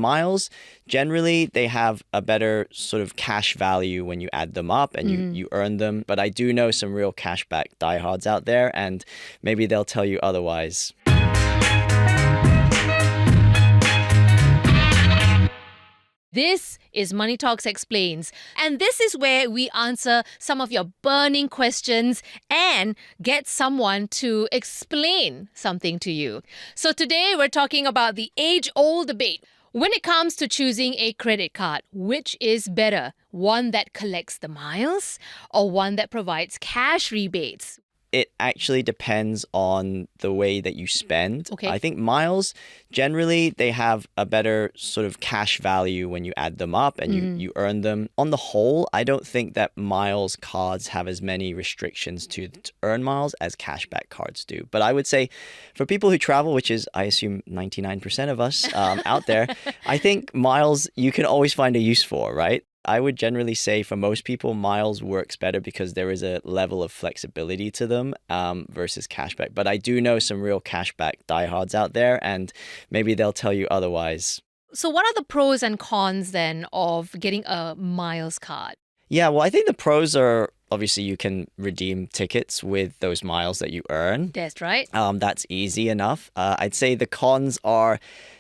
miles, generally, they have a better sort of cash value when you add them up and you earn them. But I do know some real cashback diehards out there, and maybe they'll tell you otherwise. This is Money Talks Explains, and this is where we answer some of your burning questions and get someone to explain something to you. So today we're talking about the age-old debate. When it comes to choosing a credit card, which is better? One that collects the miles or one that provides cash rebates? It actually depends on the way that you spend. Okay. I think miles, generally, they have a better sort of cash value when you add them up and you earn them. On the whole, I don't think that miles cards have as many restrictions to earn miles as cashback cards do. But I would say for people who travel, which is, I assume, 99% of us out there, I think miles you can always find a use for, right? I would generally say for most people, miles works better because there is a level of flexibility to them versus cashback. But I do know some real cashback diehards out there, and maybe they'll tell you otherwise. So what are the pros and cons then of getting a miles card? Yeah, well, I think the pros are obviously you can redeem tickets with those miles that you earn. That's right. That's easy enough. I'd say the cons are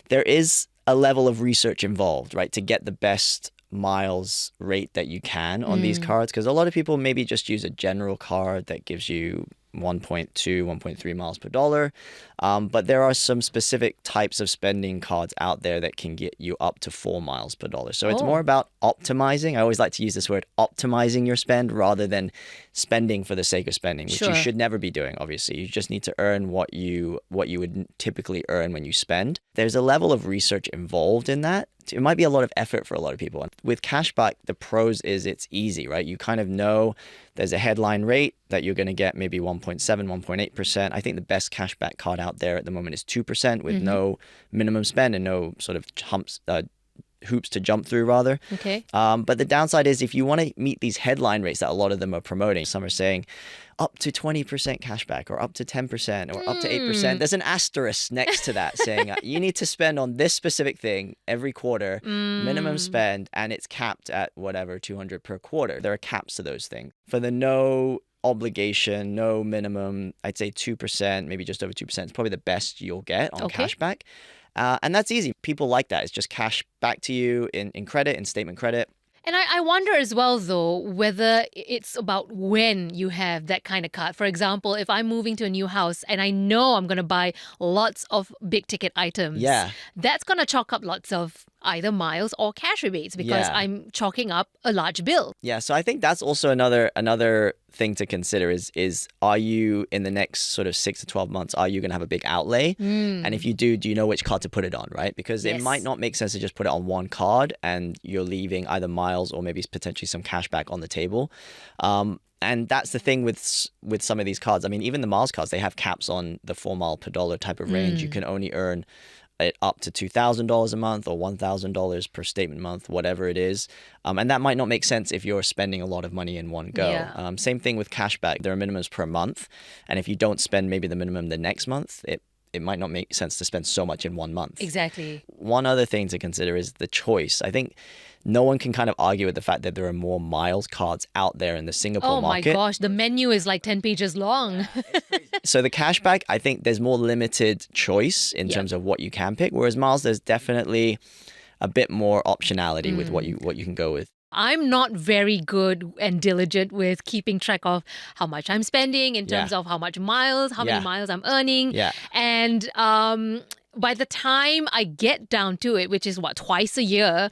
there is a level of research involved, right, to get the best miles rate that you can on these cards, because a lot of people maybe just use a general card that gives you 1.2, 1.3 miles per dollar. But there are some specific types of spending cards out there that can get you up to 4 miles per dollar. So it's more about optimizing. I always like to use this word, optimizing your spend rather than spending for the sake of spending, which you should never be doing, obviously. You just need to earn what you would typically earn when you spend. There's a level of research involved in that. It might be a lot of effort for a lot of people. With cashback, the pros is it's easy, right? You kind of know there's a headline rate that you're going to get maybe 1.7, 1.8%. I think the best cashback card out there at the moment is 2% with no minimum spend and no sort of hoops to jump through, rather. Okay. But the downside is if you want to meet these headline rates that a lot of them are promoting, some are saying up to 20% cashback or up to 10% or up to 8%. There's an asterisk next to that saying you need to spend on this specific thing every quarter, minimum spend, and it's capped at whatever, 200 per quarter. There are caps to those things. For the no obligation, no minimum, I'd say 2%, maybe just over 2% is probably the best you'll get on cashback. And that's easy. People like that. It's just cash back to you in credit, in statement credit. And I wonder as well, though, whether it's about when you have that kind of card. For example, if I'm moving to a new house and I know I'm going to buy lots of big ticket items, that's going to chalk up lots of either miles or cash rebates because I'm chalking up a large bill. Yeah, so I think that's also another thing to consider is are you in the next sort of 6 to 12 months, are you going to have a big outlay? And if you do you know which card to put it on, right? Because it might not make sense to just put it on one card and you're leaving either miles or maybe potentially some cash back on the table. And that's the thing with some of these cards. I mean, even the miles cards, they have caps on the 4 mile per dollar type of range. You can only earn it up to $2,000 a month or $1,000 per statement month, whatever it is. And that might not make sense if you're spending a lot of money in one go. Same thing with cashback. There are minimums per month. And if you don't spend maybe the minimum the next month, it might not make sense to spend so much in 1 month. Exactly. One other thing to consider is the choice. I think no one can kind of argue with the fact that there are more miles cards out there in the Singapore market. Oh my gosh, the menu is like 10 pages long. So the cashback, I think there's more limited choice in terms of what you can pick, whereas miles, there's definitely a bit more optionality with what you can go with. I'm not very good and diligent with keeping track of how much I'm spending in terms of how much miles, how many miles I'm earning. And by the time I get down to it, which is twice a year,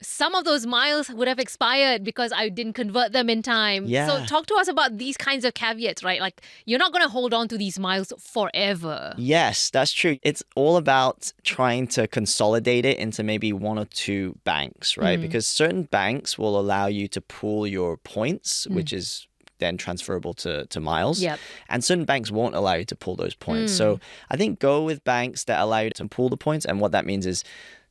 some of those miles would have expired because I didn't convert them in time. So talk to us about these kinds of caveats, right? Like, you're not going to hold on to these miles forever. Yes, that's true. It's all about trying to consolidate it into maybe 1 or 2 banks, right? Because certain banks will allow you to pool your points, which is then transferable to miles. And certain banks won't allow you to pull those points. So I think go with banks that allow you to pool the points. And what that means is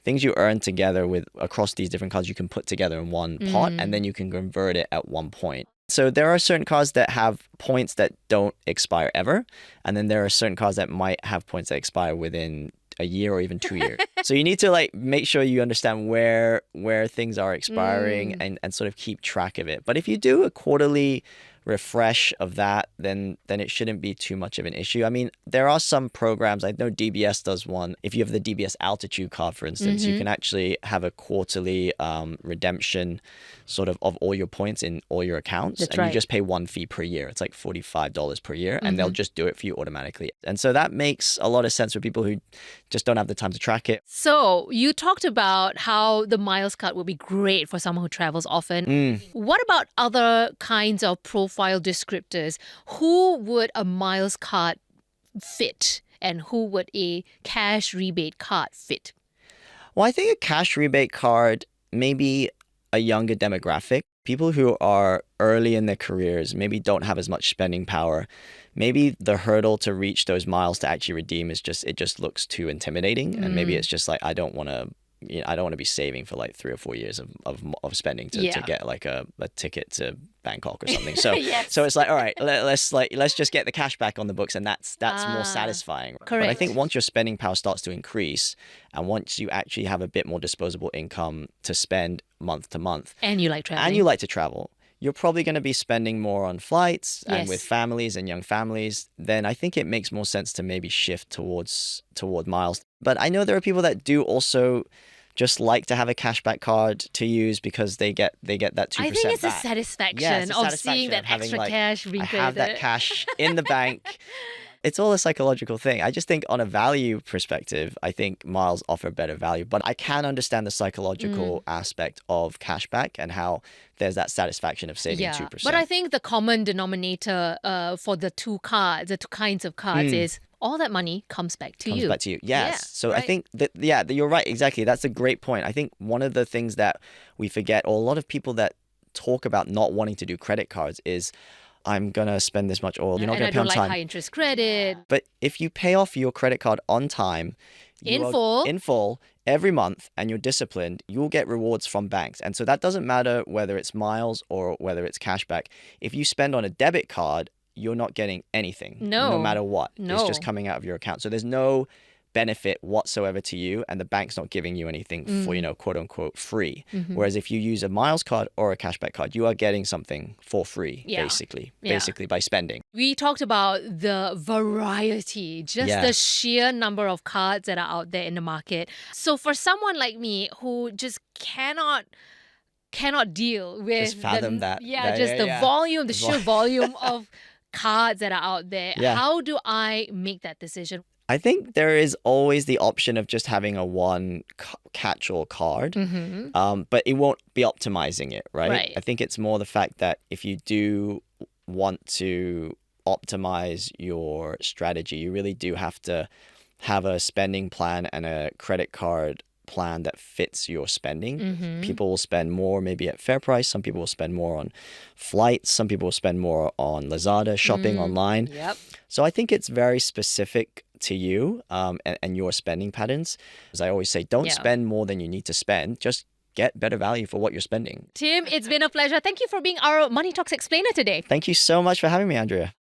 things you earn together across these different cards, you can put together in one pot and then you can convert it at one point. So there are certain cards that have points that don't expire ever. And then there are certain cards that might have points that expire within a year or even 2 years. So you need to like make sure you understand where things are expiring and sort of keep track of it. But if you do a quarterly refresh of that, then it shouldn't be too much of an issue. I mean, there are some programs, I know DBS does one. If you have the DBS Altitude card, for instance, you can actually have a quarterly redemption sort of all your points in all your accounts. That's and right. You just pay one fee per year. It's like $45 per year, and they'll just do it for you automatically. And so that makes a lot of sense for people who just don't have the time to track it. So you talked about how the miles card would be great for someone who travels often. What about other kinds of profile descriptors? Who would a miles card fit, and who would a cash rebate card fit? Well, I think a cash rebate card, maybe a younger demographic, people who are early in their careers, maybe don't have as much spending power. Maybe the hurdle to reach those miles to actually redeem is it just looks too intimidating. And maybe it's just like, I don't want to be saving for like 3 or 4 years of spending to get like a ticket to Bangkok or something. So so it's like, all right, let's just get the cash back on the books, and that's more satisfying. Correct. But I think once your spending power starts to increase, and once you actually have a bit more disposable income to spend month to month, and you like traveling, and you like to travel, you're probably going to be spending more on flights and with families and young families, then I think it makes more sense to maybe shift toward miles. But I know there are people that do also just like to have a cashback card to use because they get that 2% back. I think it's a satisfaction of seeing that having, extra like, cash being I have that credited. cash in the bank. It's all a psychological thing. I just think on a value perspective, I think miles offer better value. But I can understand the psychological aspect of cashback and how there's that satisfaction of saving 2%. But I think the common denominator for the two kinds of cards is all that money comes back to you. Comes back to you. Yes. Yeah, So right. I think that, you're right. Exactly. That's a great point. I think one of the things that we forget, or a lot of people that talk about not wanting to do credit cards, is I'm going to spend this much, or you're not going to pay on I don't time. like high interest credit. But if you pay off your credit card on time, In full, every month, and you're disciplined, you'll get rewards from banks. And so that doesn't matter whether it's miles or whether it's cashback. If you spend on a debit card, you're not getting anything. No matter what. No. It's just coming out of your account. So there's no benefit whatsoever to you, and the bank's not giving you anything for, quote unquote, free. Whereas if you use a miles card or a cashback card, you are getting something for free, basically by spending. We talked about the variety, just the sheer number of cards that are out there in the market. So for someone like me who just cannot deal with Just fathom that. The volume, the sheer volume of cards that are out there. How do I make that decision? I think there is always the option of just having a one catch-all card, but it won't be optimizing it, right? I think it's more the fact that if you do want to optimize your strategy, you really do have to have a spending plan and a credit card plan that fits your spending. People will spend more maybe at fair price. Some people will spend more on flights. Some people will spend more on Lazada, shopping online. So I think it's very specific to you and your spending patterns. As I always say, don't spend more than you need to spend. Just get better value for what you're spending. Tim, it's been a pleasure. Thank you for being our Money Talks explainer today. Thank you so much for having me, Andrea.